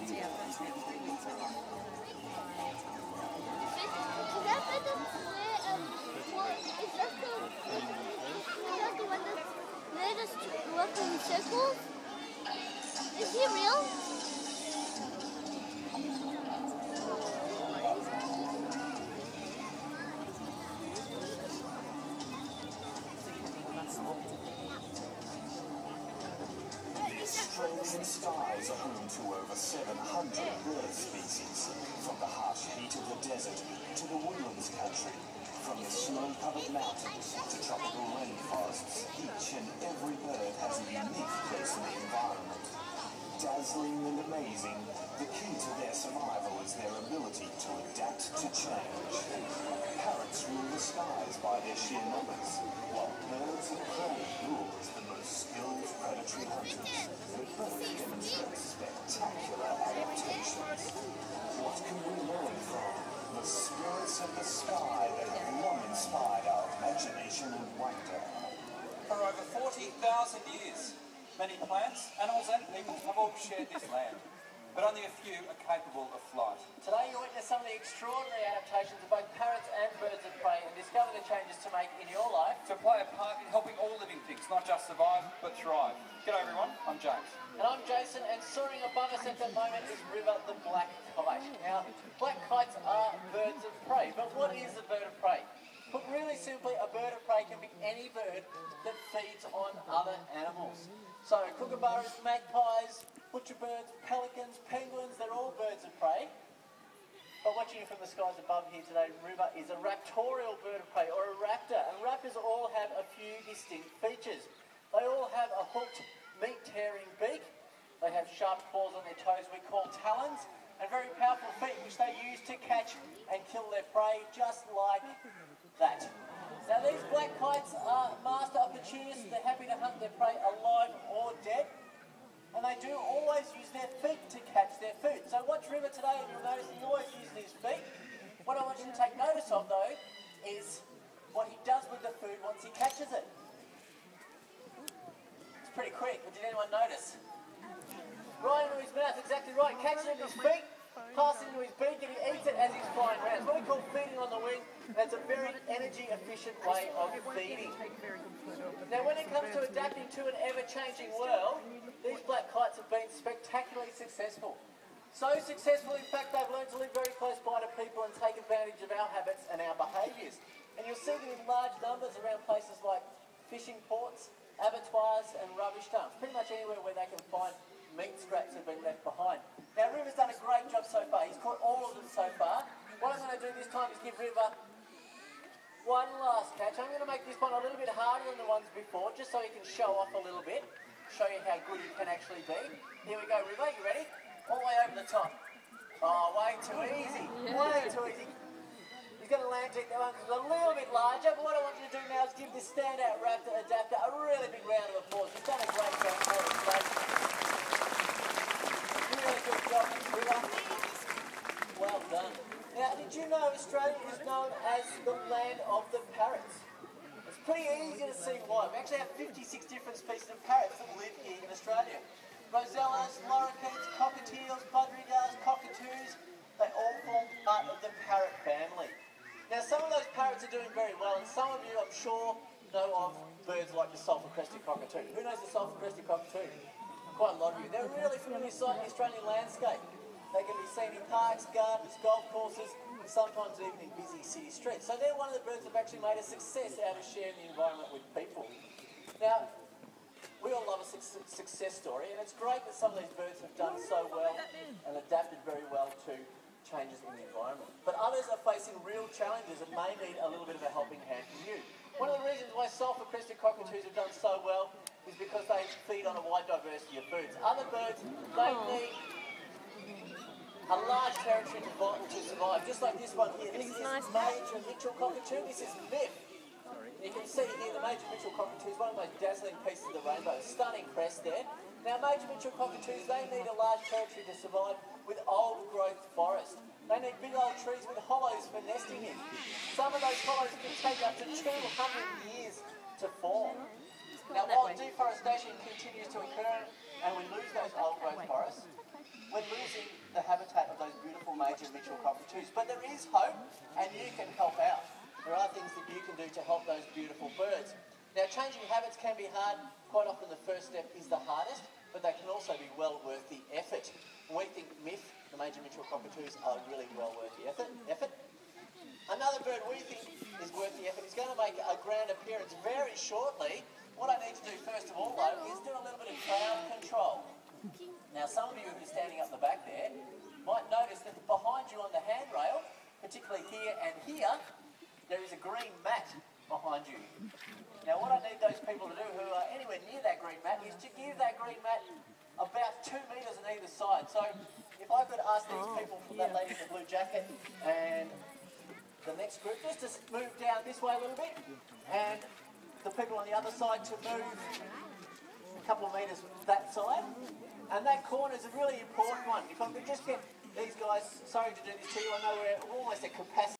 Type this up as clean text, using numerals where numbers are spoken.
the one that made us walk in circles? Is he real? Australian skies are home to over 700 bird species, from the harsh heat of the desert to the woodlands country, from the snow-covered mountains to tropical rainforests. Each and every bird has a unique place in the environment. Dazzling and amazing, the key to their survival is their ability to adapt to change. Parrots rule the skies by their sheer numbers, while birds of prey rule as the most skilled predatory hunters. Both demonstrate spectacular adaptations. What can we learn from the spirits of the sky that have long inspired our imagination and wonder? For over 40,000 years, many plants, animals and people have all shared this land, but only a few are capable of flight. Today you witness some of the extraordinary adaptations of both parrots and birds of prey and discover the changes to make in your life. To play a part in helping all living things not just survive, but thrive. G'day everyone, I'm James. And I'm Jason, and soaring above us at the moment is River the black kite. Now, black kites are birds of prey, but what is a bird of prey? Put really simply, a bird of prey can be any bird that feeds on other animals. So kookaburras, magpies, butcherbirds, pelicans, penguins, they're all birds of prey. But watching you from the skies above here today, River is a raptorial bird of prey, or a raptor. And raptors all have a few distinct features. They all have a hooked, meat-tearing beak. They have sharp claws on their toes we call talons, and very powerful feet which they use to catch and kill their prey, just like that. Now these black kites are master opportunists. They're happy to hunt their prey alive or dead. And they do always use their feet to catch their food. So watch River today and you'll notice he always uses his feet. What I want you to take notice of though is what he does with the food once he catches it. It's pretty quick, but did anyone notice? Right into his mouth, exactly right. Catches it with his feet, passes it into his beak, and he eats it as he's flying around. It's what we call feeding on the wing, and it's a very energy-efficient way of feeding. Now, when it comes to adapting to an ever-changing world, these black kites have been spectacularly successful. So successful, in fact, they've learned to live very close by to people and take advantage of our habits and our behaviours. And you'll see them in large numbers around places like fishing ports, abattoirs and rubbish dumps. Pretty much anywhere where they can find meat scraps have been left behind. Now, River's done a great job so far. He's caught all of them so far. What I'm going to do this time is give River one last catch. I'm going to make this one a little bit harder than the ones before, just so he can show off a little bit, show you how good he can actually be. Here we go, River. You ready? All the way over the top. Oh, way too easy. Way too easy. He's going to land it. That one's a little bit larger, but what I want you to do now is give this standout raptor adapter a really big round of applause. He's done a great job for us today. Really good job, River. Well done. Now, did you know Australia is known as the land of the parrots? It's pretty easy to see why. We actually have 56 different species of parrots that live here in Australia. Rosellas, lorikeets, cockatiels, budgerigars, cockatoos, they all form part of the parrot family. Now, some of those parrots are doing very well, and some of you, I'm sure, know of birds like the sulphur-crested cockatoo. Who knows the sulphur-crested cockatoo? Quite a lot of you. They're a really familiar sight in the Australian landscape. They can be seen in parks, gardens, golf courses, and sometimes even in busy city streets. So they're one of the birds that have actually made a success out of sharing the environment with people. Now, we all love a success story, and it's great that some of these birds have done so well and adapted very well to changes in the environment. But others are facing real challenges and may need a little bit of a helping hand from you. One of the reasons why sulphur-crested cockatoos have done so well is because they feed on a wide diversity of foods. Other birds, they need a large territory to survive, just like this one here. This is Major Mitchell cockatoo. This is Biff. You can see here the Major Mitchell cockatoo is one of the most dazzling pieces of the rainbow. Stunning crest there. Now, Major Mitchell cockatoos, they need a large territory to survive with old growth forest. They need big old trees with hollows for nesting in. Some of those hollows can take up to 200 years to form. Now, while deforestation continues to occur and we lose those old growth forests, we're losing cockatoos, but there is hope, and you can help out. There are things that you can do to help those beautiful birds. Now, changing habits can be hard. Quite often the first step is the hardest, but they can also be well worth the effort. We think the major Mitchell cockatoos, are really well worth the effort. Another bird we think is worth the effort is going to make a grand appearance very shortly. What I need to do first of all, though, is do a little bit of crowd control. Now, some of you who are standing up the back there might notice that behind you on the handrail, particularly here and here, there is a green mat behind you. Now, what I need those people to do who are anywhere near that green mat is to give that green mat about 2 metres on either side. So, if I could ask these people from that lady in the blue jacket and the next group just to move down this way a little bit, and the people on the other side to move a couple of metres that side. And that corner is a really important one. If I could just get these guys, sorry to do this to you, I know we're almost at capacity.